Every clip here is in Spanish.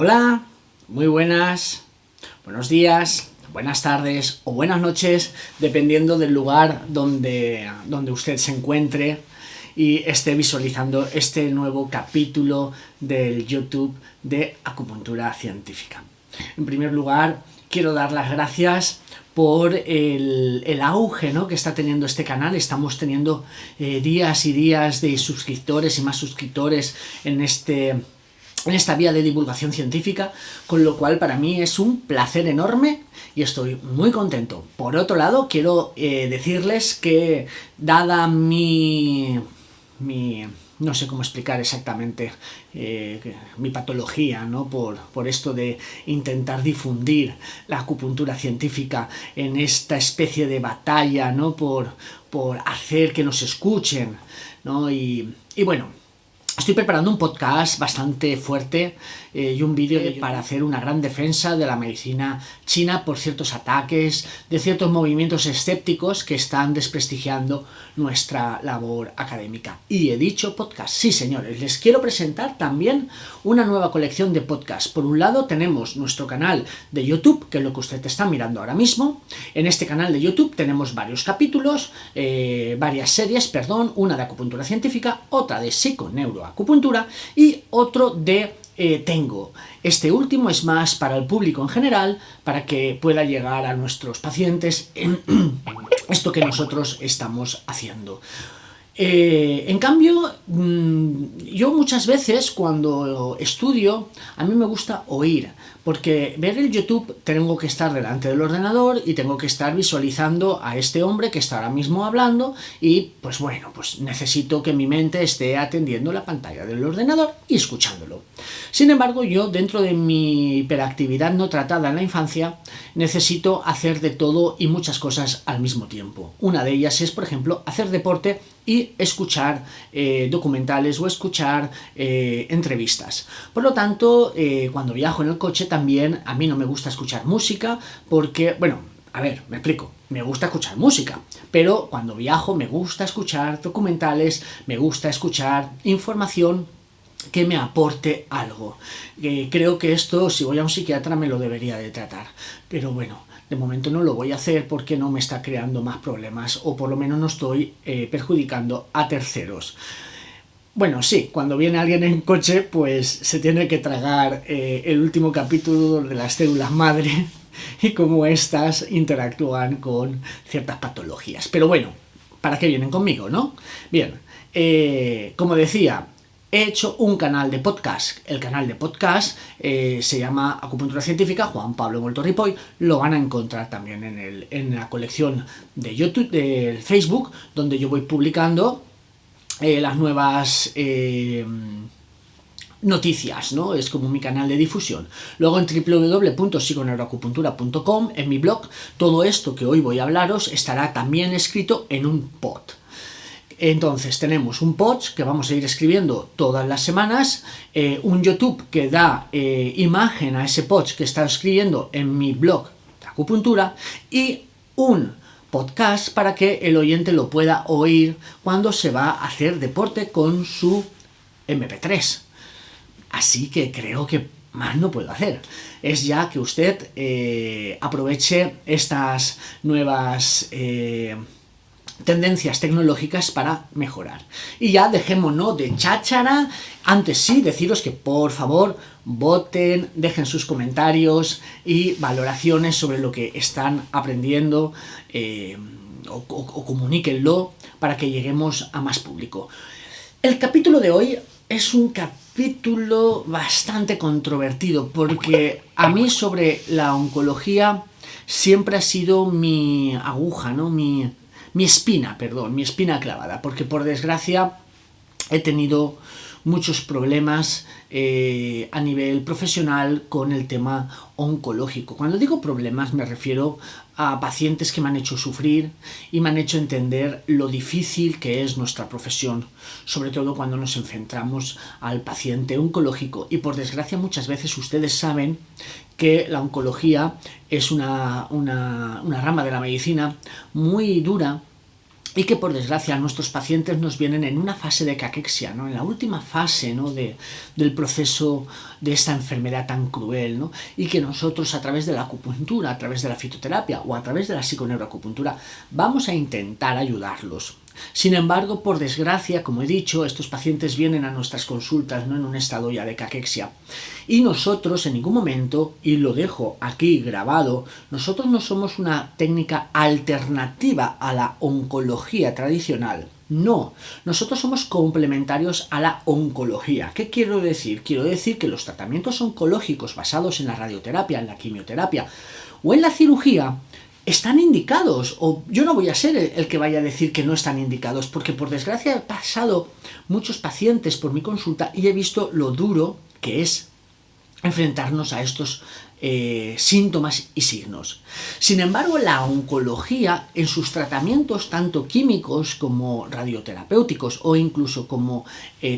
Hola, muy buenas, buenos días, buenas tardes o buenas noches, dependiendo del lugar donde usted se encuentre y esté visualizando este nuevo capítulo del YouTube de Acupuntura Científica. En primer lugar, quiero dar las gracias por el auge, ¿no?, que está teniendo este canal. Estamos teniendo días y días de suscriptores y más suscriptores en esta vía de divulgación científica, con lo cual para mí es un placer enorme y estoy muy contento. Por otro lado, quiero decirles que dada no sé cómo explicar exactamente mi patología, ¿no?, por esto de intentar difundir la acupuntura científica en esta especie de batalla, ¿no?, por hacer que nos escuchen, ¿no? Y bueno, estoy preparando un podcast bastante fuerte y un vídeo para hacer una gran defensa de la medicina china por ciertos ataques, de ciertos movimientos escépticos que están desprestigiando nuestra labor académica. Y he dicho podcast, sí señores, les quiero presentar también una nueva colección de podcasts. Por un lado tenemos nuestro canal de YouTube, que es lo que usted está mirando ahora mismo. En este canal de YouTube tenemos varios capítulos, varias series, una de acupuntura científica, otra de psiconeuroacupuntura y otro de Tengo. Este último es más para el público en general, para que pueda llegar a nuestros pacientes en esto que nosotros estamos haciendo. En cambio, yo muchas veces cuando estudio, a mí me gusta oír, porque ver el YouTube tengo que estar delante del ordenador y tengo que estar visualizando a este hombre que está ahora mismo hablando y pues bueno, pues necesito que mi mente esté atendiendo la pantalla del ordenador y escuchándolo. Sin embargo, yo dentro de mi hiperactividad no tratada en la infancia necesito hacer de todo y muchas cosas al mismo tiempo. Una de ellas es, por ejemplo, hacer deporte y escuchar documentales o escuchar entrevistas. Por lo tanto, cuando viajo en el coche también a mí no me gusta escuchar música porque, bueno, a ver, me explico. Me gusta escuchar música, pero cuando viajo me gusta escuchar documentales, me gusta escuchar información que me aporte algo. Creo que esto, si voy a un psiquiatra, me lo debería de tratar. Pero bueno, de momento no lo voy a hacer porque no me está creando más problemas, o por lo menos no estoy perjudicando a terceros. Bueno, sí, cuando viene alguien en coche, pues se tiene que tragar el último capítulo de las células madre y cómo éstas interactúan con ciertas patologías. Pero bueno, ¿para qué vienen conmigo, no? Bien, como decía, he hecho un canal de podcast. El canal de podcast se llama Acupuntura Científica Juan Pablo Molto Ripoll. Lo van a encontrar también en la colección de YouTube, de Facebook, donde yo voy publicando las nuevas noticias, ¿no? Es como mi canal de difusión. Luego en www.psiconeuroacupuntura.com, en mi blog, todo esto que hoy voy a hablaros estará también escrito en un pod. Entonces tenemos un post que vamos a ir escribiendo todas las semanas, un YouTube que da imagen a ese post que está escribiendo en mi blog de acupuntura y un podcast para que el oyente lo pueda oír cuando se va a hacer deporte con su MP3. Así que creo que más no puedo hacer. Es ya que usted aproveche estas nuevas tendencias tecnológicas para mejorar. Y ya dejémonos de cháchara. Antes sí, deciros que por favor voten, dejen sus comentarios y valoraciones sobre lo que están aprendiendo o comuníquenlo para que lleguemos a más público. El capítulo de hoy es un capítulo bastante controvertido porque a mí sobre la oncología siempre ha sido mi aguja, ¿no? Mi espina clavada, porque por desgracia he tenido muchos problemas a nivel profesional con el tema oncológico. Cuando digo problemas me refiero a pacientes que me han hecho sufrir y me han hecho entender lo difícil que es nuestra profesión, sobre todo cuando nos enfrentamos al paciente oncológico. Y por desgracia muchas veces ustedes saben que la oncología es una rama de la medicina muy dura y que por desgracia nuestros pacientes nos vienen en una fase de caquexia, ¿no? En la última fase, ¿no? del proceso de esta enfermedad tan cruel, ¿no? Y que nosotros a través de la acupuntura, a través de la fitoterapia o a través de la psiconeuroacupuntura vamos a intentar ayudarlos. Sin embargo, por desgracia, como he dicho, estos pacientes vienen a nuestras consultas, ¿no? En un estado ya de caquexia. Y nosotros en ningún momento, y lo dejo aquí grabado, nosotros no somos una técnica alternativa a la oncología tradicional. No, nosotros somos complementarios a la oncología. ¿Qué quiero decir? Quiero decir que los tratamientos oncológicos basados en la radioterapia, en la quimioterapia o en la cirugía están indicados, o yo no voy a ser el que vaya a decir que no están indicados, porque por desgracia he pasado muchos pacientes por mi consulta y he visto lo duro que es enfrentarnos a estos síntomas y signos. Sin embargo, la oncología en sus tratamientos tanto químicos como radioterapéuticos o incluso como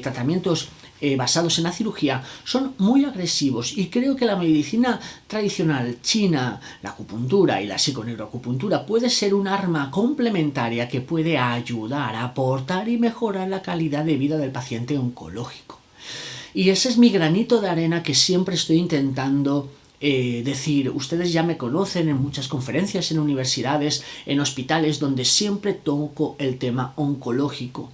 tratamientos basados en la cirugía son muy agresivos, y creo que la medicina tradicional china, la acupuntura y la psiconeuroacupuntura puede ser un arma complementaria que puede ayudar, aportar y mejorar la calidad de vida del paciente oncológico. Y ese es mi granito de arena que siempre estoy intentando decir. Ustedes ya me conocen en muchas conferencias, en universidades, en hospitales, donde siempre toco el tema oncológico.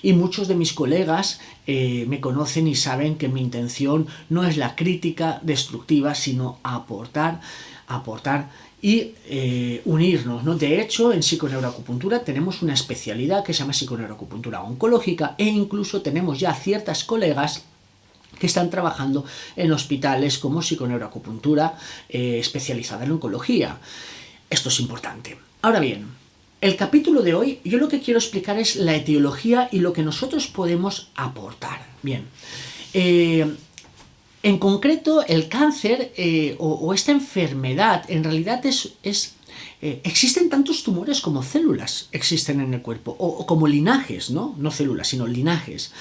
Y muchos de mis colegas me conocen y saben que mi intención no es la crítica destructiva, sino aportar y unirnos, ¿no? De hecho, en psiconeuroacupuntura tenemos una especialidad que se llama psiconeuroacupuntura oncológica, e incluso tenemos ya ciertas colegas que están trabajando en hospitales como psiconeuroacupuntura especializada en oncología. Esto es importante. Ahora bien, el capítulo de hoy, yo lo que quiero explicar es la etiología y lo que nosotros podemos aportar. Bien, en concreto, el cáncer o esta enfermedad en realidad existen tantos tumores como células existen en el cuerpo, o como linajes, ¿no? No células, sino linajes.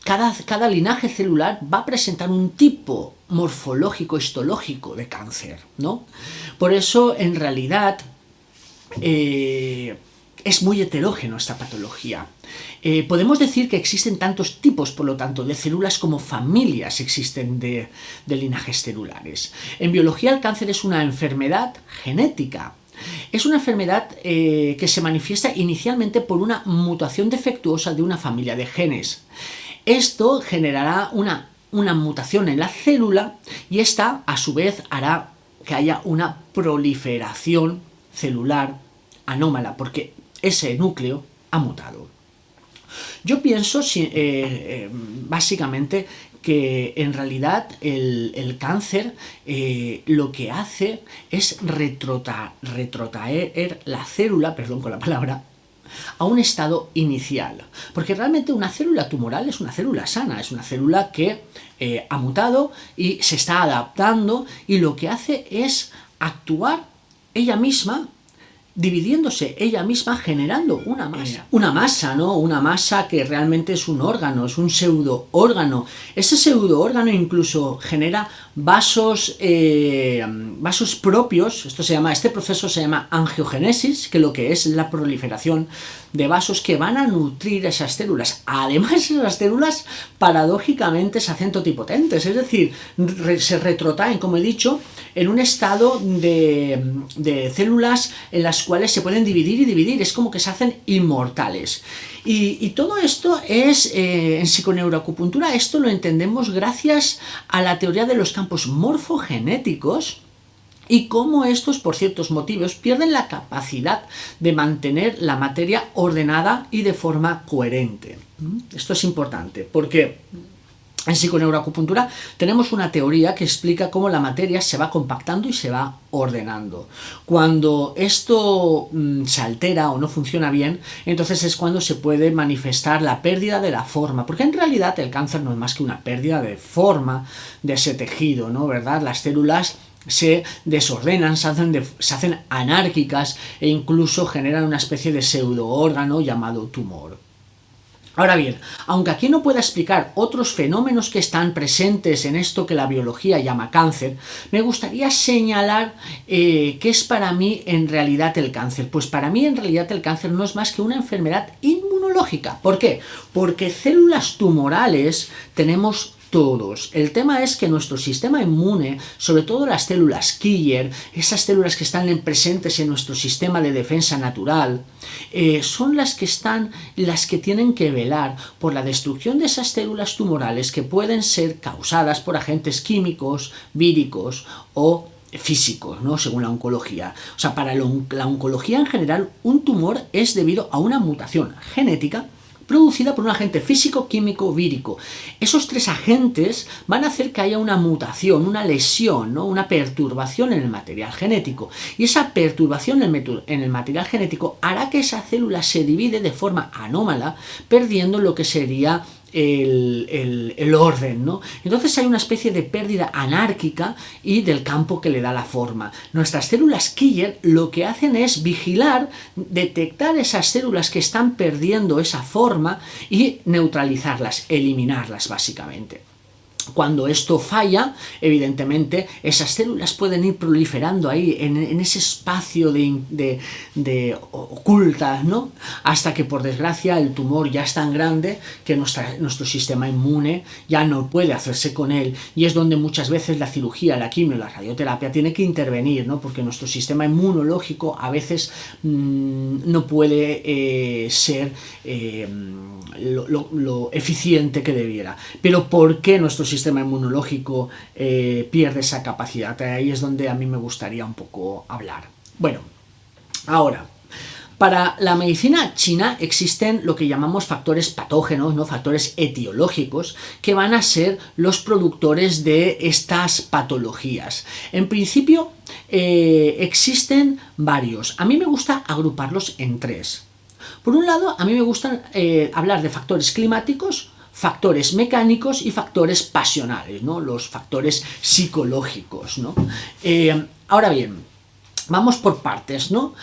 Cada linaje celular va a presentar un tipo morfológico, histológico de cáncer, ¿no? Por eso, en realidad, es muy heterógeno esta patología. Podemos decir que existen tantos tipos, por lo tanto, de células como familias existen de linajes celulares. En biología, el cáncer es una enfermedad genética. Es una enfermedad que se manifiesta inicialmente por una mutación defectuosa de una familia de genes. Esto generará una mutación en la célula, y esta, a su vez, hará que haya una proliferación celular anómala, porque ese núcleo ha mutado. Yo pienso básicamente que en realidad el cáncer lo que hace es retrotraer la célula, perdón con la palabra, a un estado inicial. Porque realmente una célula tumoral es una célula sana, es una célula que ha mutado y se está adaptando, y lo que hace es actuar ella misma, dividiéndose ella misma, generando una masa. Una masa, ¿no? Una masa que realmente es un órgano, es un pseudoórgano. Ese pseudoórgano incluso genera vasos propios. Este proceso se llama angiogénesis, que lo que es la proliferación de vasos que van a nutrir esas células. Además, esas células paradójicamente se hacen totipotentes, es decir, se retrotraen, como he dicho, en un estado de células en las cuales se pueden dividir y dividir. Es como que se hacen inmortales. Y todo esto es, en psiconeuroacupuntura, esto lo entendemos gracias a la teoría de los campos morfogenéticos, y cómo estos, por ciertos motivos, pierden la capacidad de mantener la materia ordenada y de forma coherente. Esto es importante, porque en psiconeuroacupuntura tenemos una teoría que explica cómo la materia se va compactando y se va ordenando. Cuando esto se altera o no funciona bien, entonces es cuando se puede manifestar la pérdida de la forma, porque en realidad el cáncer no es más que una pérdida de forma de ese tejido, ¿no? ¿Verdad? Las células se desordenan, se hacen anárquicas, e incluso generan una especie de pseudoórgano llamado tumor. Ahora bien, aunque aquí no pueda explicar otros fenómenos que están presentes en esto que la biología llama cáncer, me gustaría señalar qué es para mí en realidad el cáncer. Pues para mí en realidad el cáncer no es más que una enfermedad inmunológica. ¿Por qué? Porque células tumorales tenemos todos. El tema es que nuestro sistema inmune, sobre todo las células Killer, esas células que están presentes en nuestro sistema de defensa natural, son las que tienen que velar por la destrucción de esas células tumorales que pueden ser causadas por agentes químicos, víricos o físicos, ¿no? Según la oncología. O sea, para la oncología en general, un tumor es debido a una mutación genética producida por un agente físico, químico, vírico. Esos tres agentes van a hacer que haya una mutación, una lesión, ¿no? Una perturbación en el material genético. Y esa perturbación en el material genético hará que esa célula se divide de forma anómala, perdiendo lo que sería el orden, ¿no? Entonces hay una especie de pérdida anárquica y del campo que le da la forma. Nuestras células Killer lo que hacen es vigilar, detectar esas células que están perdiendo esa forma y neutralizarlas, eliminarlas básicamente. Cuando esto falla, evidentemente, esas células pueden ir proliferando ahí en ese espacio de ocultas, ¿no? Hasta que, por desgracia, el tumor ya es tan grande que nuestro sistema inmune ya no puede hacerse con él, y es donde muchas veces la cirugía, la quimio, la radioterapia tiene que intervenir, ¿no? Porque nuestro sistema inmunológico a veces no puede ser lo eficiente que debiera. Pero ¿por qué nuestro sistema inmunológico pierde esa capacidad? Ahí es donde a mí me gustaría un poco hablar. Bueno, ahora, para la medicina china existen lo que llamamos factores patógenos, ¿no? Factores etiológicos, que van a ser los productores de estas patologías. En principio existen varios. A mí me gusta agruparlos en tres. Por un lado, a mí me gusta hablar de factores climáticos, factores mecánicos y factores pasionales, ¿no? Los factores psicológicos, ¿no? Ahora bien, vamos por partes, ¿no?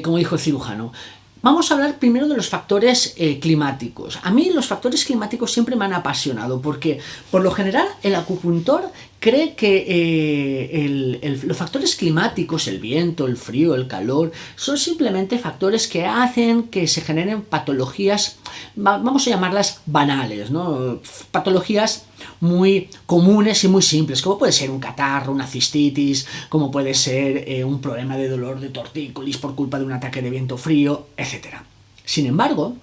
Como dijo el cirujano. Vamos a hablar primero de los factores climáticos. A mí los factores climáticos siempre me han apasionado porque, por lo general, el acupuntor cree que los factores climáticos, el viento, el frío, el calor, son simplemente factores que hacen que se generen patologías, vamos a llamarlas banales, ¿no? Patologías muy comunes y muy simples, como puede ser un catarro, una cistitis, como puede ser un problema de dolor de tortícolis por culpa de un ataque de viento frío, etc. Sin embargo,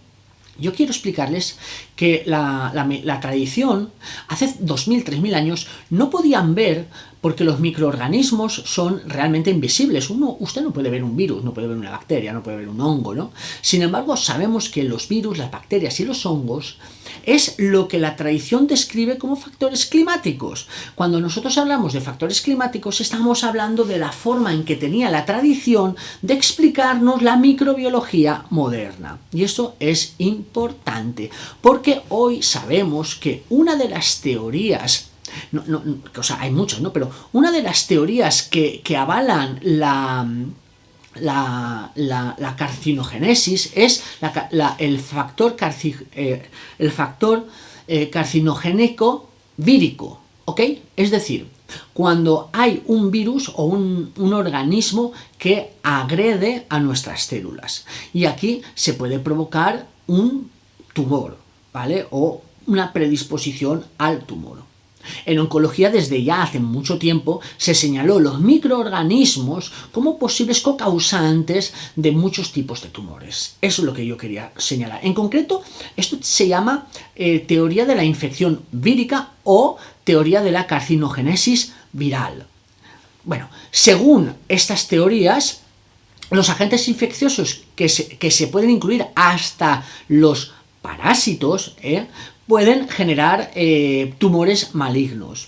yo quiero explicarles que la tradición, hace 2000, 3000 años, no podían ver porque los microorganismos son realmente invisibles. Usted no puede ver un virus, no puede ver una bacteria, no puede ver un hongo, ¿no? Sin embargo, sabemos que los virus, las bacterias y los hongos es lo que la tradición describe como factores climáticos. Cuando nosotros hablamos de factores climáticos, estamos hablando de la forma en que tenía la tradición de explicarnos la microbiología moderna. Y esto es importante, porque hoy sabemos que una de las teorías, hay muchas, ¿no? Pero una de las teorías que avalan la carcinogénesis es el factor carcinogénico vírico, ¿ok? Es decir, cuando hay un virus o un organismo que agrede a nuestras células. Y aquí se puede provocar un tumor, ¿vale? O una predisposición al tumor. En oncología, desde ya hace mucho tiempo, se señaló los microorganismos como posibles cocausantes de muchos tipos de tumores. Eso es lo que yo quería señalar. En concreto, esto se llama teoría de la infección vírica o teoría de la carcinogénesis viral. Bueno, según estas teorías, los agentes infecciosos que se pueden incluir hasta los parásitos, pueden generar tumores malignos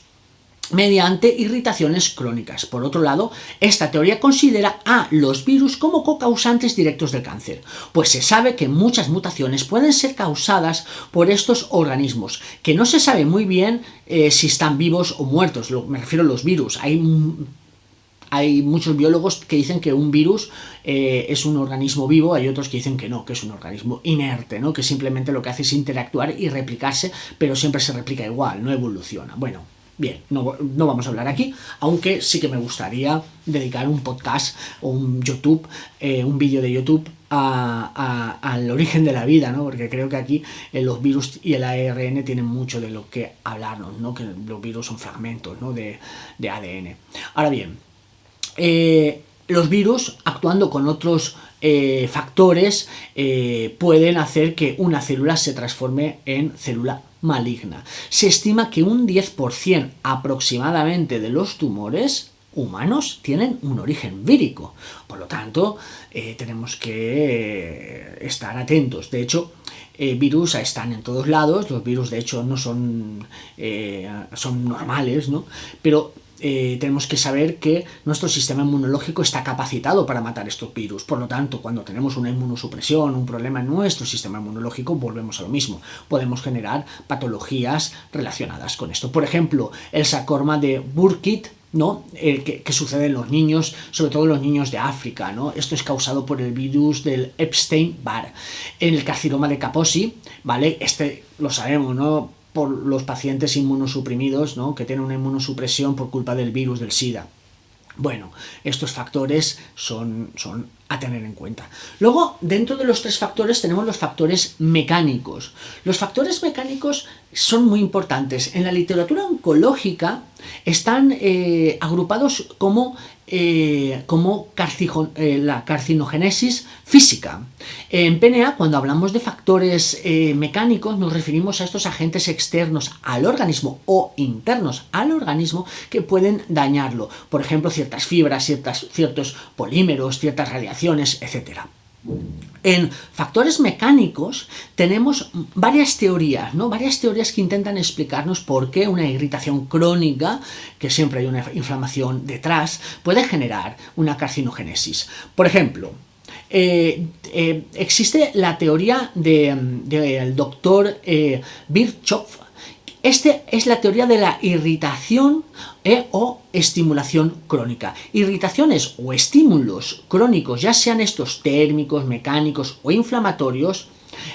mediante irritaciones crónicas. Por otro lado, esta teoría considera a los virus como cocausantes directos del cáncer, pues se sabe que muchas mutaciones pueden ser causadas por estos organismos, que no se sabe muy bien si están vivos o muertos. Me refiero a los virus. Hay Hay muchos biólogos que dicen que un virus es un organismo vivo, hay otros que dicen que no, que es un organismo inerte, ¿no? Que simplemente lo que hace es interactuar y replicarse, pero siempre se replica igual, no evoluciona. Bueno, bien, no vamos a hablar aquí, aunque sí que me gustaría dedicar un podcast o un YouTube, un vídeo de YouTube al origen de la vida, ¿no? Porque creo que aquí los virus y el ARN tienen mucho de lo que hablarnos, ¿no? Que los virus son fragmentos, ¿no? de ADN. Ahora bien, los virus, actuando con otros factores, pueden hacer que una célula se transforme en célula maligna. Se estima que un 10% aproximadamente de los tumores humanos tienen un origen vírico. Por lo tanto, tenemos que estar atentos. De hecho, virus están en todos lados. Los virus, de hecho, no son normales, ¿no? Pero tenemos que saber que nuestro sistema inmunológico está capacitado para matar estos virus. Por lo tanto, cuando tenemos una inmunosupresión, un problema en nuestro sistema inmunológico, volvemos a lo mismo. Podemos generar patologías relacionadas con esto. Por ejemplo, el sarcoma de Burkitt, ¿no? Que sucede en los niños, sobre todo en los niños de África, ¿no? Esto es causado por el virus del Epstein-Barr. El carcinoma de Kaposi, ¿vale? Este lo sabemos, ¿no? Por los pacientes inmunosuprimidos, ¿no? Que tienen una inmunosupresión por culpa del virus del SIDA. Bueno, estos factores son a tener en cuenta. Luego, dentro de los 3 factores tenemos los factores mecánicos. Los factores mecánicos son muy importantes. En la literatura oncológica están agrupados como la carcinogénesis física. En PNA, cuando hablamos de factores mecánicos, nos referimos a estos agentes externos al organismo o internos al organismo que pueden dañarlo. Por ejemplo, ciertas fibras, ciertos polímeros, ciertas radiaciones, etc. En factores mecánicos tenemos varias teorías, ¿no? Varias teorías que intentan explicarnos por qué una irritación crónica, que siempre hay una inflamación detrás, puede generar una carcinogénesis. Por ejemplo, existe la teoría del doctor Virchow. Esta es la teoría de la irritación o estimulación crónica. Irritaciones o estímulos crónicos, ya sean estos térmicos, mecánicos o inflamatorios,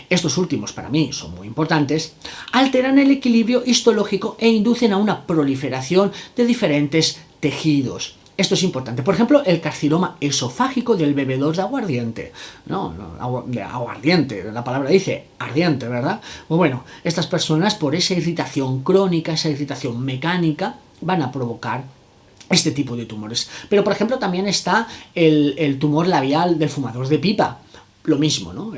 estos últimos para mí son muy importantes, alteran el equilibrio histológico e inducen a una proliferación de diferentes tejidos. Esto es importante. Por ejemplo, el carcinoma esofágico del bebedor de aguardiente. De aguardiente, la palabra dice ardiente, ¿verdad? Bueno, estas personas, por esa irritación crónica, esa irritación mecánica, van a provocar este tipo de tumores. Pero, por ejemplo, también está el tumor labial del fumador de pipa. Lo mismo, ¿no?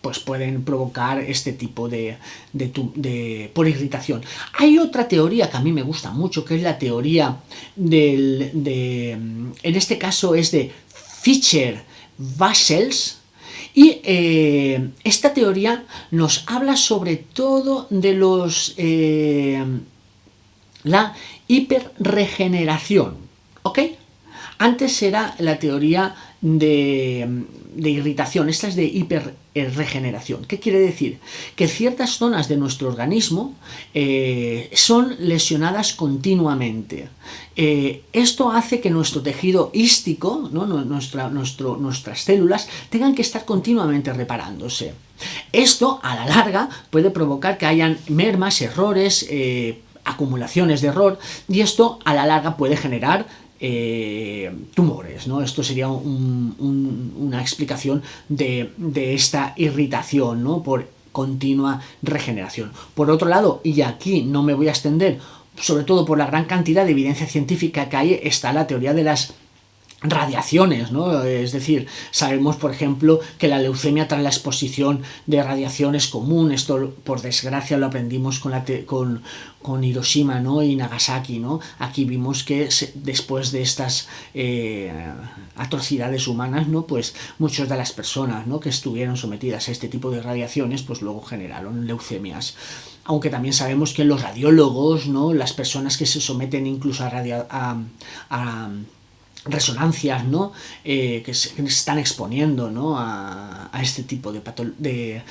Pues pueden provocar este tipo por irritación. Hay otra teoría que a mí me gusta mucho, que es la teoría en este caso es de Fischer-Wassels, y esta teoría nos habla sobre todo de la hiperregeneración, ¿ok? Antes era la teoría de irritación, esta es de hiperregeneración. ¿Qué quiere decir? Que ciertas zonas de nuestro organismo son lesionadas continuamente. Esto hace que nuestro tejido hístico, ¿no? Nuestras células, tengan que estar continuamente reparándose. Esto, a la larga, puede provocar que hayan mermas, errores, acumulaciones de error, y esto, a la larga, puede generar tumores, ¿no? Esto sería una explicación de esta irritación, ¿no? Por continua regeneración. Por otro lado, y aquí no me voy a extender, sobre todo por la gran cantidad de evidencia científica que hay, está la teoría de las radiaciones, ¿no? Es decir, sabemos, por ejemplo, que la leucemia tras la exposición de radiación es común. Esto, por desgracia, lo aprendimos con Hiroshima, ¿no? Y Nagasaki, ¿no? Aquí vimos que después de estas atrocidades humanas, ¿no? Pues muchas de las personas, ¿no? que estuvieron sometidas a este tipo de radiaciones, pues luego generaron leucemias. Aunque también sabemos que los radiólogos, ¿no? Las personas que se someten incluso a resonancias, ¿no? Que se están exponiendo, ¿no? a este tipo de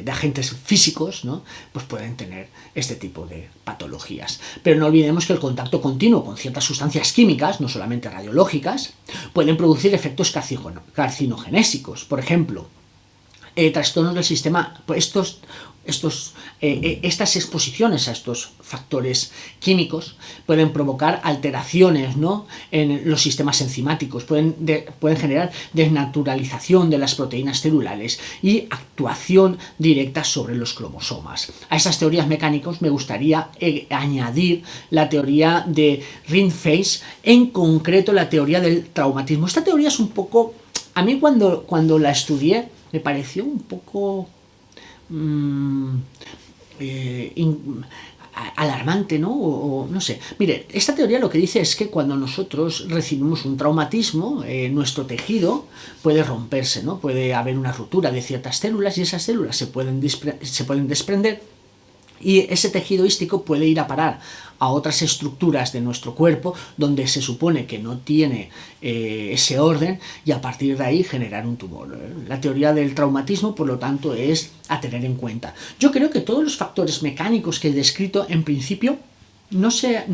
agentes físicos, ¿no? Pues pueden tener este tipo de patologías. Pero no olvidemos que el contacto continuo con ciertas sustancias químicas, no solamente radiológicas, pueden producir efectos carcinogenésicos. Por ejemplo, trastornos del sistema, pues estas exposiciones a estos factores químicos pueden provocar alteraciones, ¿no? en los sistemas enzimáticos, pueden generar desnaturalización de las proteínas celulares y actuación directa sobre los cromosomas. A esas teorías mecánicas me gustaría añadir la teoría de Rindfleisch, en concreto la teoría del traumatismo. Esta teoría es un poco, a mí cuando la estudié me pareció un poco alarmante, ¿no? O no sé. Mire, esta teoría lo que dice es que cuando nosotros recibimos un traumatismo, nuestro tejido puede romperse, ¿no? Puede haber una ruptura de ciertas células y esas células se pueden desprender, y ese tejido ístico puede ir a parar a otras estructuras de nuestro cuerpo donde se supone que no tiene ese orden, y a partir de ahí generar un tumor. La teoría del traumatismo, por lo tanto, es a tener en cuenta. Yo creo que todos los factores mecánicos que he descrito, en principio, no se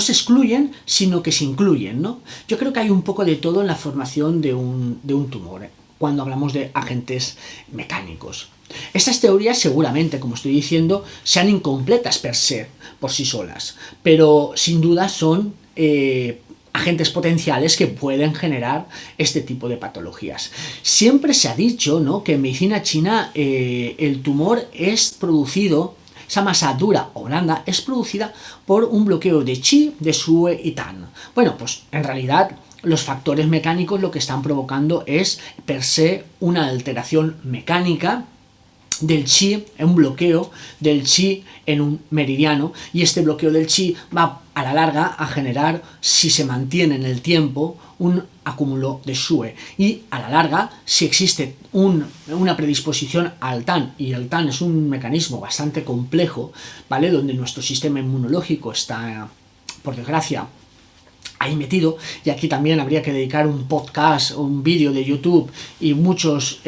excluyen, sino que se incluyen, ¿no? Yo creo que hay un poco de todo en la formación de un tumor, cuando hablamos de agentes mecánicos. Estas teorías seguramente, como estoy diciendo, sean incompletas per se, por sí solas, pero sin duda son agentes potenciales que pueden generar este tipo de patologías. Siempre se ha dicho, ¿no?, que en medicina china el tumor es producido, esa masa dura o blanda es producida por un bloqueo de Qi, de Xue y Tan. Bueno, pues en realidad los factores mecánicos lo que están provocando es per se una alteración mecánica del chi, un bloqueo del chi en un meridiano, y este bloqueo del chi va a la larga a generar, si se mantiene en el tiempo, un acúmulo de Xue, y a la larga, si existe una predisposición al Tan, y el Tan es un mecanismo bastante complejo, ¿vale?, donde nuestro sistema inmunológico está, por desgracia, ahí metido, y aquí también habría que dedicar un podcast o un vídeo de YouTube y muchos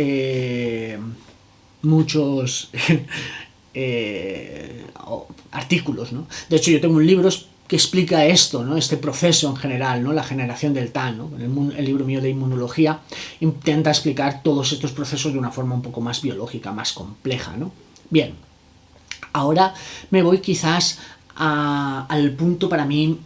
artículos, ¿no? De hecho, yo tengo un libro que explica esto, ¿no?, este proceso en general, ¿no?, la generación del TAN, ¿no? El libro mío de inmunología intenta explicar todos estos procesos de una forma un poco más biológica, más compleja, ¿no? Bien, ahora me voy quizás al punto para mí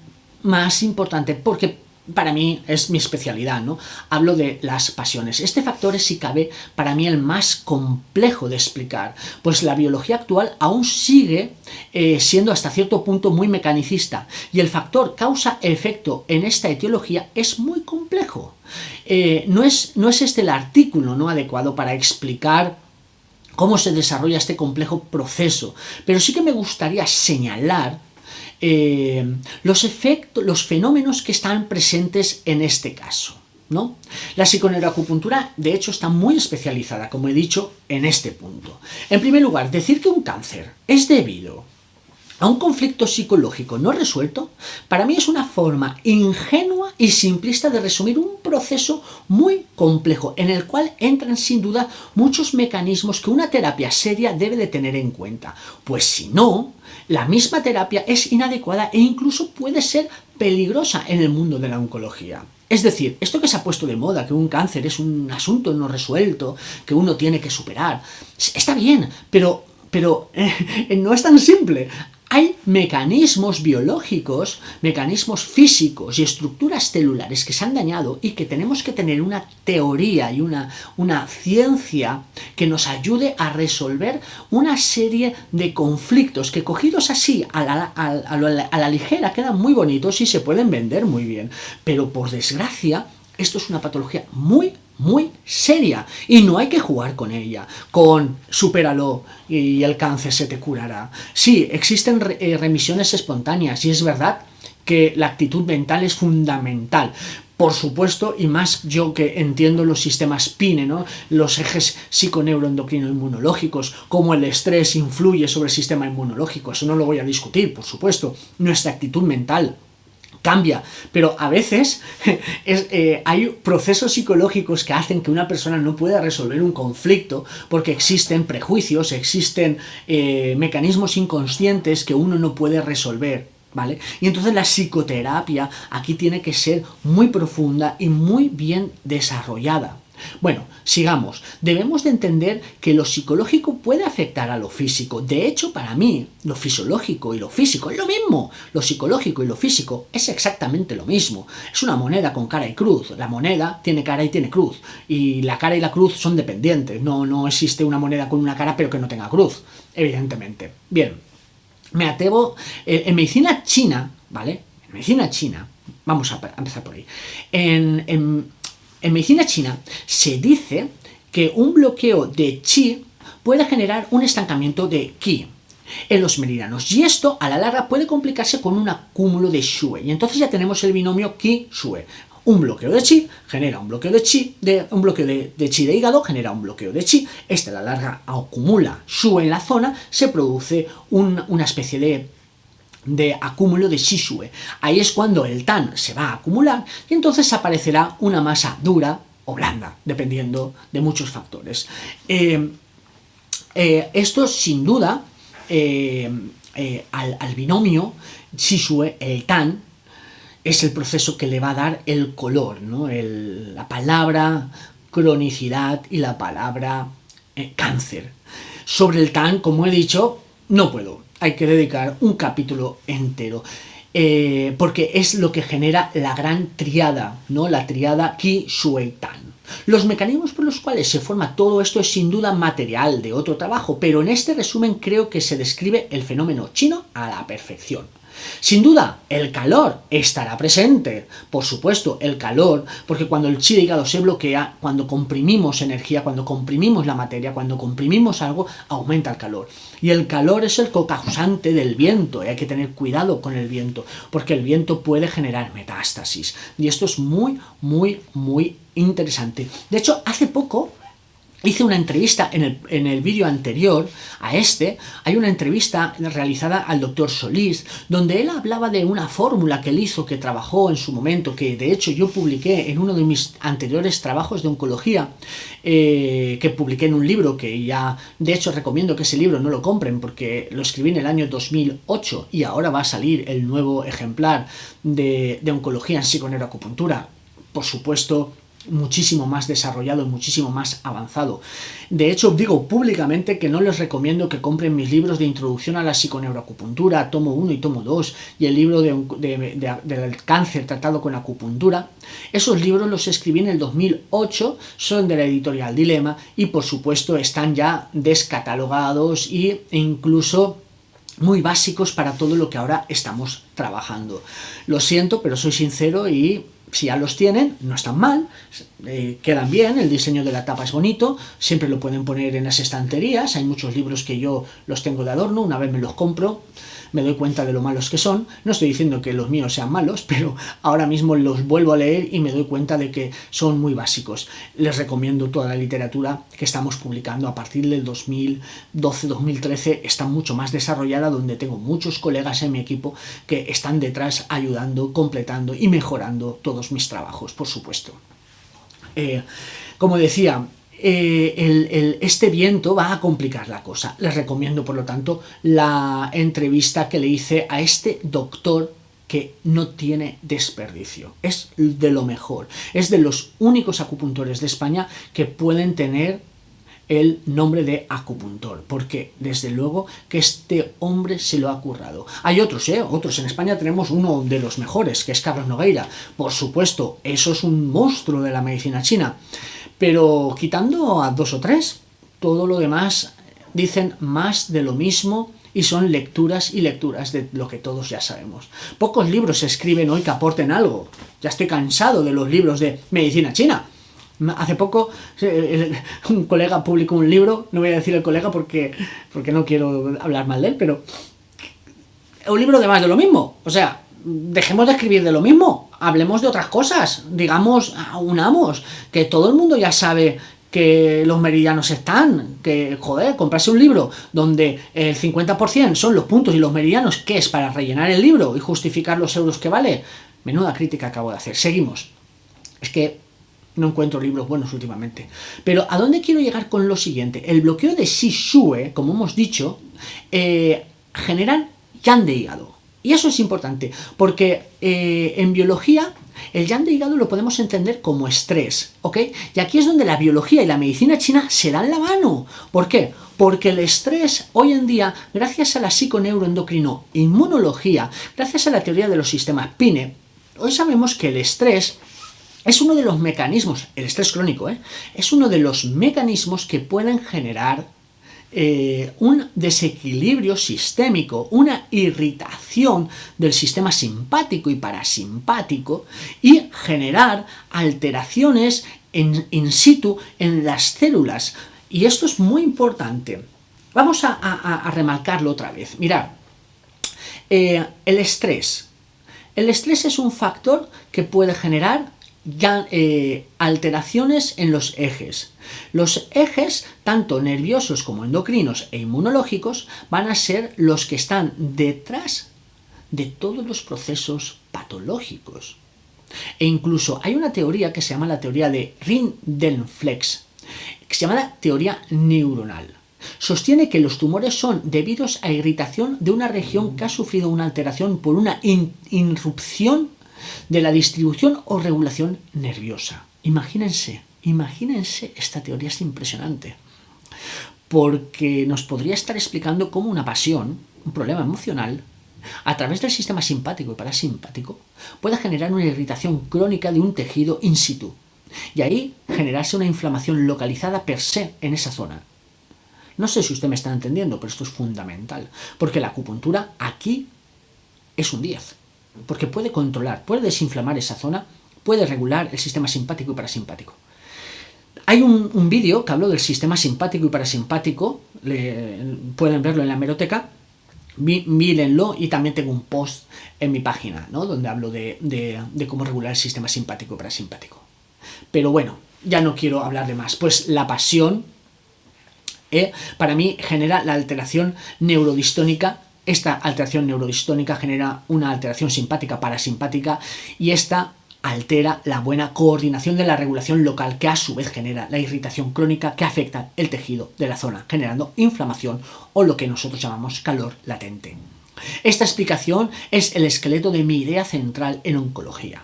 más importante, porque para mí es mi especialidad, ¿no? Hablo de las pasiones. Este factor es, si cabe, para mí el más complejo de explicar, pues la biología actual aún sigue siendo hasta cierto punto muy mecanicista, y el factor causa-efecto en esta etiología es muy complejo. No es este el artículo, ¿no?, adecuado para explicar cómo se desarrolla este complejo proceso, pero sí que me gustaría señalar los fenómenos que están presentes en este caso, ¿no? La psiconeuroacupuntura, de hecho, está muy especializada, como he dicho, en este punto. En primer lugar, decir que un cáncer es debido a un conflicto psicológico no resuelto, para mí es una forma ingenua y simplista de resumir un proceso muy complejo, en el cual entran sin duda muchos mecanismos que una terapia seria debe de tener en cuenta, pues si no, la misma terapia es inadecuada e incluso puede ser peligrosa en el mundo de la oncología. Es decir, esto que se ha puesto de moda, que un cáncer es un asunto no resuelto, que uno tiene que superar, está bien, pero no es tan simple. Hay mecanismos biológicos, mecanismos físicos y estructuras celulares que se han dañado, y que tenemos que tener una teoría y una ciencia que nos ayude a resolver una serie de conflictos que, cogidos así a la ligera, quedan muy bonitos y se pueden vender muy bien. Pero por desgracia, esto es una patología muy seria, y no hay que jugar con ella, con supéralo y el cáncer se te curará. Sí, existen remisiones espontáneas, y es verdad que la actitud mental es fundamental. Por supuesto, y más yo que entiendo los sistemas PINE, ¿no?, los ejes psiconeuroendocrino-inmunológicos, cómo el estrés influye sobre el sistema inmunológico, eso no lo voy a discutir, por supuesto. Nuestra actitud mental cambia, pero a veces hay procesos psicológicos que hacen que una persona no pueda resolver un conflicto porque existen prejuicios, existen mecanismos inconscientes que uno no puede resolver, ¿vale? Y entonces la psicoterapia aquí tiene que ser muy profunda y muy bien desarrollada. Bueno, sigamos. Debemos de entender que lo psicológico puede afectar a lo físico. De hecho, para mí, lo fisiológico y lo físico es lo mismo. Lo psicológico y lo físico es exactamente lo mismo. Es una moneda con cara y cruz. La moneda tiene cara y tiene cruz. Y la cara y la cruz son dependientes. No existe una moneda con una cara pero que no tenga cruz, evidentemente. Bien, me atrevo... en medicina china, ¿vale? En medicina china, vamos a empezar por ahí. En medicina china se dice que un bloqueo de chi puede generar un estancamiento de qi en los meridianos, y esto a la larga puede complicarse con un acúmulo de shue, y entonces ya tenemos el binomio qi-shue. Un bloqueo de chi genera un bloqueo de chi, un bloqueo de chi de hígado genera un bloqueo de chi, este a la larga acumula shue en la zona, se produce una especie de acúmulo de shishue. Ahí es cuando el tan se va a acumular y entonces aparecerá una masa dura o blanda, dependiendo de muchos factores. Esto sin duda al binomio shishue, el tan, es el proceso que le va a dar el color, ¿no? La palabra cronicidad y la palabra cáncer. Sobre el tan, como he dicho, no puedo. Hay que dedicar un capítulo entero, porque es lo que genera la gran triada, ¿no? La triada Qi, Shui, Tan. Los mecanismos por los cuales se forma todo esto es sin duda material de otro trabajo, pero en este resumen creo que se describe el fenómeno chino a la perfección. Sin duda, el calor estará presente, por supuesto, el calor, porque cuando el chi de hígado se bloquea, cuando comprimimos energía, cuando comprimimos la materia, cuando comprimimos algo, aumenta el calor. Y el calor es el cocausante del viento, y hay que tener cuidado con el viento, porque el viento puede generar metástasis. Y esto es muy, muy, muy interesante. De hecho, hace poco hice una entrevista en el vídeo anterior a este, hay una entrevista realizada al doctor Solís, donde él hablaba de una fórmula que él hizo, que trabajó en su momento, que de hecho yo publiqué en uno de mis anteriores trabajos de oncología, que publiqué en un libro que ya, de hecho recomiendo que ese libro no lo compren porque lo escribí en el año 2008 y ahora va a salir el nuevo ejemplar de oncología en psiconeuroacupuntura, por supuesto, muchísimo más desarrollado y muchísimo más avanzado. De hecho, digo públicamente que no les recomiendo que compren mis libros de introducción a la psiconeuroacupuntura, tomo 1 y tomo 2, y el libro del cáncer tratado con acupuntura. Esos libros los escribí en el 2008, son de la editorial Dilema y por supuesto están ya descatalogados e incluso muy básicos para todo lo que ahora estamos trabajando. Lo siento, pero soy sincero y si ya los tienen, no están mal, quedan bien, el diseño de la tapa es bonito, siempre lo pueden poner en las estanterías, hay muchos libros que yo los tengo de adorno, una vez me los compro, me doy cuenta de lo malos que son, no estoy diciendo que los míos sean malos, pero ahora mismo los vuelvo a leer y me doy cuenta de que son muy básicos. Les recomiendo toda la literatura que estamos publicando a partir del 2012-2013, está mucho más desarrollada, donde tengo muchos colegas en mi equipo que están detrás ayudando, completando y mejorando todos mis trabajos, por supuesto. Como decía, este viento va a complicar la cosa. Les recomiendo, por lo tanto, la entrevista que le hice a este doctor que no tiene desperdicio. Es de lo mejor. Es de los únicos acupuntores de España que pueden tener el nombre de acupuntor, porque desde luego que este hombre se lo ha currado. Hay otros, otros. En España tenemos uno de los mejores, que es Carlos Nogueira. Por supuesto, eso es un monstruo de la medicina china. Pero quitando a 2 o 3, todo lo demás dicen más de lo mismo y son lecturas y lecturas de lo que todos ya sabemos. Pocos libros se escriben hoy que aporten algo. Ya estoy cansado de los libros de medicina china. Hace poco un colega publicó un libro, no voy a decir el colega porque no quiero hablar mal de él, pero un libro de más de lo mismo. O sea, dejemos de escribir de lo mismo, hablemos de otras cosas, digamos, unamos, que todo el mundo ya sabe que los meridianos están, que, joder, comprarse un libro donde el 50% son los puntos y los meridianos, que es para rellenar el libro y justificar los euros que vale, Menuda crítica acabo de hacer. Seguimos. Es que no encuentro libros buenos últimamente. Pero ¿a dónde quiero llegar con lo siguiente? El bloqueo de Shishue, como hemos dicho, generan yang de hígado. Y eso es importante, porque en biología el yang de hígado lo podemos entender como estrés, ¿ok? Y aquí es donde la biología y la medicina china se dan la mano. ¿Por qué? Porque el estrés hoy en día, gracias a la psiconeuroendocrino-inmunología, gracias a la teoría de los sistemas PINE, hoy sabemos que el estrés es uno de los mecanismos, el estrés crónico, es uno de los mecanismos que pueden generar un desequilibrio sistémico, una irritación del sistema simpático y parasimpático y generar alteraciones in situ en las células. Y esto es muy importante. Vamos a remarcarlo otra vez. Mirad, el estrés. El estrés es un factor que puede generar alteraciones en los ejes. Los ejes, tanto nerviosos como endocrinos e inmunológicos, van a ser los que están detrás de todos los procesos patológicos. E incluso hay una teoría que se llama la teoría de Rindenflex, que se llama la teoría neuronal. Sostiene que los tumores son debidos a irritación de una región que ha sufrido una alteración por una irrupción de la distribución o regulación nerviosa. Imagínense, esta teoría es impresionante, porque nos podría estar explicando cómo una pasión, un problema emocional, a través del sistema simpático y parasimpático, puede generar una irritación crónica de un tejido in situ, y ahí generarse una inflamación localizada per se en esa zona. No sé si usted me está entendiendo, pero esto es fundamental, porque la acupuntura aquí es un 10. Porque puede controlar, puede desinflamar esa zona, puede regular el sistema simpático y parasimpático. Hay un vídeo que hablo del sistema simpático y parasimpático, pueden verlo en la hemeroteca, mírenlo, y también tengo un post en mi página, ¿no?, donde hablo de cómo regular el sistema simpático y parasimpático. Pero bueno, ya no quiero hablar de más. Pues la pasión, para mí, genera la alteración neurodistónica. Esta alteración neurodistónica genera una alteración simpática parasimpática, y esta altera la buena coordinación de la regulación local, que a su vez genera la irritación crónica que afecta el tejido de la zona, generando inflamación o lo que nosotros llamamos calor latente. Esta explicación es el esqueleto de mi idea central en oncología.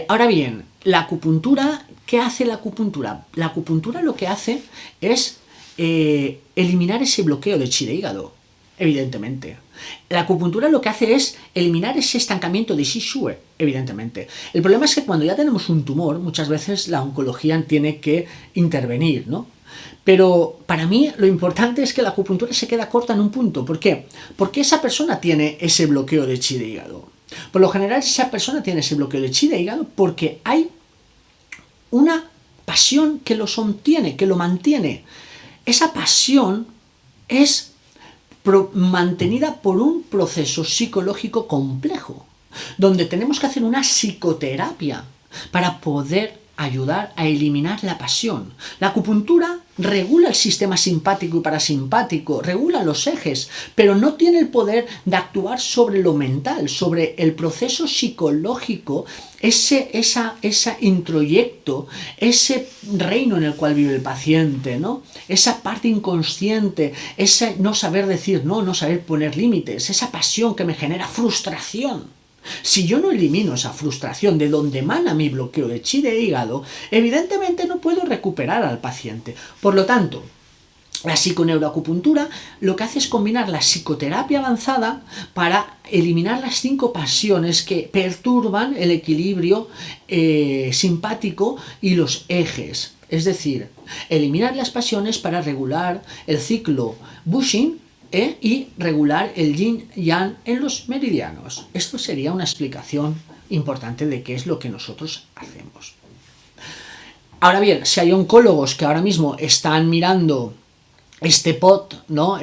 Ahora bien, la acupuntura, ¿qué hace la acupuntura? La acupuntura lo que hace es eliminar ese bloqueo de chi de hígado. Evidentemente. La acupuntura lo que hace es eliminar ese estancamiento de Shishue, evidentemente. El problema es que cuando ya tenemos un tumor, muchas veces la oncología tiene que intervenir, ¿no? Pero para mí lo importante es que la acupuntura se queda corta en un punto. ¿Por qué? Porque esa persona tiene ese bloqueo de chi de hígado. Por lo general, esa persona tiene ese bloqueo de chi de hígado porque hay una pasión que lo sostiene, que lo mantiene. Esa pasión es mantenida por un proceso psicológico complejo, donde tenemos que hacer una psicoterapia para poder ayudar a eliminar la pasión. La acupuntura regula el sistema simpático y parasimpático, regula los ejes, pero no tiene el poder de actuar sobre lo mental, sobre el proceso psicológico, ese introyecto, ese reino en el cual vive el paciente, ¿no? Esa parte inconsciente, ese no saber decir no, no saber poner límites, esa pasión que me genera frustración. Si yo no elimino esa frustración de donde emana mi bloqueo de chi de hígado, evidentemente no puedo recuperar al paciente. Por lo tanto, la psiconeuroacupuntura lo que hace es combinar la psicoterapia avanzada para eliminar las 5 pasiones que perturban el equilibrio simpático y los ejes. Es decir, eliminar las pasiones para regular el ciclo Bushin y regular el yin-yang en los meridianos. Esto sería una explicación importante de qué es lo que nosotros hacemos. Ahora bien, si hay oncólogos que ahora mismo están mirando este ¿no?,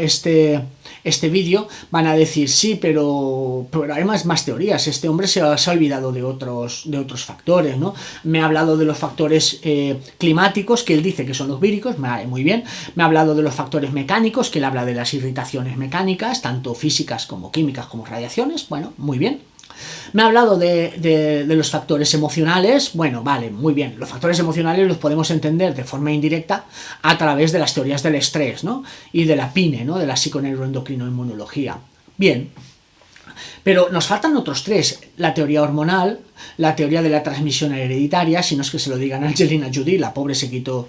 este vídeo, van a decir sí, pero hay más teorías. Este hombre se ha olvidado de otros factores, ¿no? Me ha hablado de los factores climáticos, que él dice que son los víricos, muy bien. Me ha hablado de los factores mecánicos, que él habla de las irritaciones mecánicas, tanto físicas como químicas como radiaciones, bueno, muy bien. Me ha hablado de los factores emocionales. Bueno, vale, muy bien. Los factores emocionales los podemos entender de forma indirecta a través de las teorías del estrés, ¿no? Y de la PINE, ¿no? De la psiconeuroendocrinoinmunología. Bien. Pero nos faltan otros tres: la teoría hormonal, la teoría de la transmisión hereditaria, si no es que se lo digan a Angelina Jolie, la pobre se quitó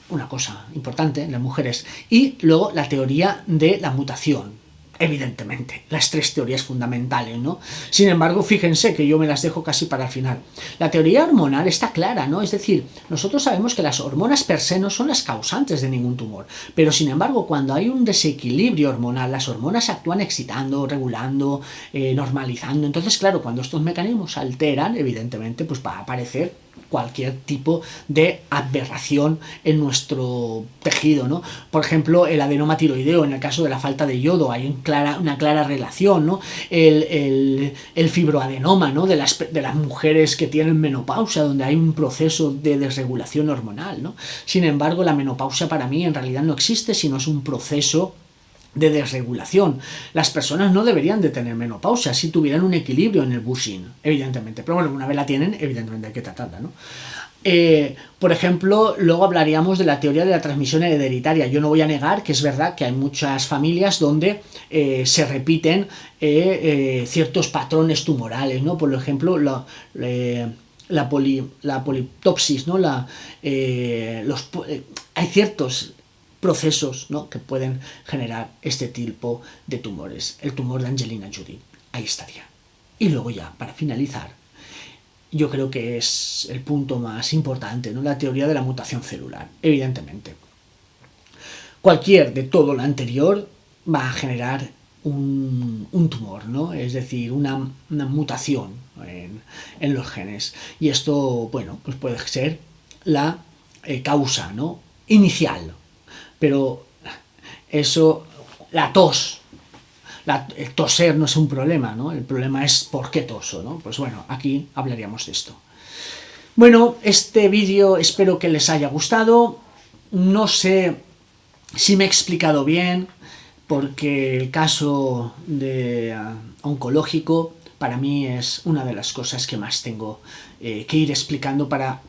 una cosa importante en las mujeres, y luego la teoría de la mutación. Evidentemente, las tres teorías fundamentales, ¿no? Sin embargo, fíjense que yo me las dejo casi para el final. La teoría hormonal está clara, ¿no? Es decir, nosotros sabemos que las hormonas per se no son las causantes de ningún tumor, pero sin embargo, cuando hay un desequilibrio hormonal, las hormonas actúan excitando, regulando, normalizando. Entonces, claro, cuando estos mecanismos se alteran, evidentemente, pues va a aparecer cualquier tipo de aberración en nuestro tejido, ¿no? Por ejemplo, el adenoma tiroideo, en el caso de la falta de yodo, hay una clara relación, ¿no? El fibroadenoma, ¿no? De las mujeres que tienen menopausia, donde hay un proceso de desregulación hormonal, ¿no? Sin embargo, la menopausia para mí en realidad no existe, sino es un proceso de desregulación. Las personas no deberían de tener menopausia si tuvieran un equilibrio en el bushing, evidentemente. Pero bueno, una vez la tienen, evidentemente hay que tratarla, ¿no? Por ejemplo, luego hablaríamos de la teoría de la transmisión hereditaria. Yo no voy a negar que es verdad que hay muchas familias donde se repiten ciertos patrones tumorales, ¿no? Por ejemplo, la poliptopsis, ¿no? Hay ciertos procesos, ¿no?, que pueden generar este tipo de tumores. El tumor de Angelina Jolie, ahí estaría. Y luego ya, para finalizar, yo creo que es el punto más importante, ¿no?, la teoría de la mutación celular. Evidentemente, cualquier de todo lo anterior va a generar un tumor, ¿no? Es decir, una mutación en los genes. Y esto, bueno, pues puede ser la causa, ¿no?, inicial. Pero eso, la tos, el toser no es un problema, ¿no? El problema es por qué toso, ¿no? Pues bueno, aquí hablaríamos de esto. Bueno, este vídeo espero que les haya gustado. No sé si me he explicado bien, porque el caso de oncológico para mí es una de las cosas que más tengo que ir explicando para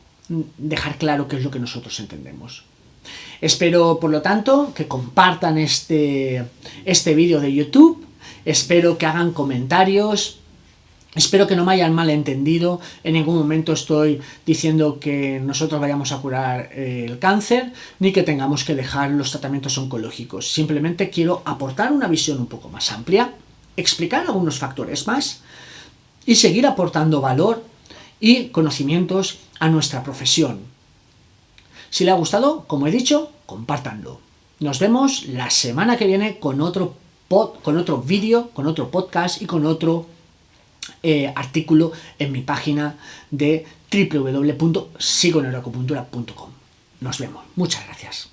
dejar claro qué es lo que nosotros entendemos. Espero, por lo tanto, que compartan este vídeo de YouTube. Espero que hagan comentarios. Espero que no me hayan malentendido. En ningún momento estoy diciendo que nosotros vayamos a curar el cáncer, ni que tengamos que dejar los tratamientos oncológicos. Simplemente quiero aportar una visión un poco más amplia, explicar algunos factores más y seguir aportando valor y conocimientos a nuestra profesión. Si le ha gustado, como he dicho, compártanlo. Nos vemos la semana que viene con otro vídeo, con otro podcast y con otro artículo en mi página de www.psiconeuroacupuntura.com. Nos vemos. Muchas gracias.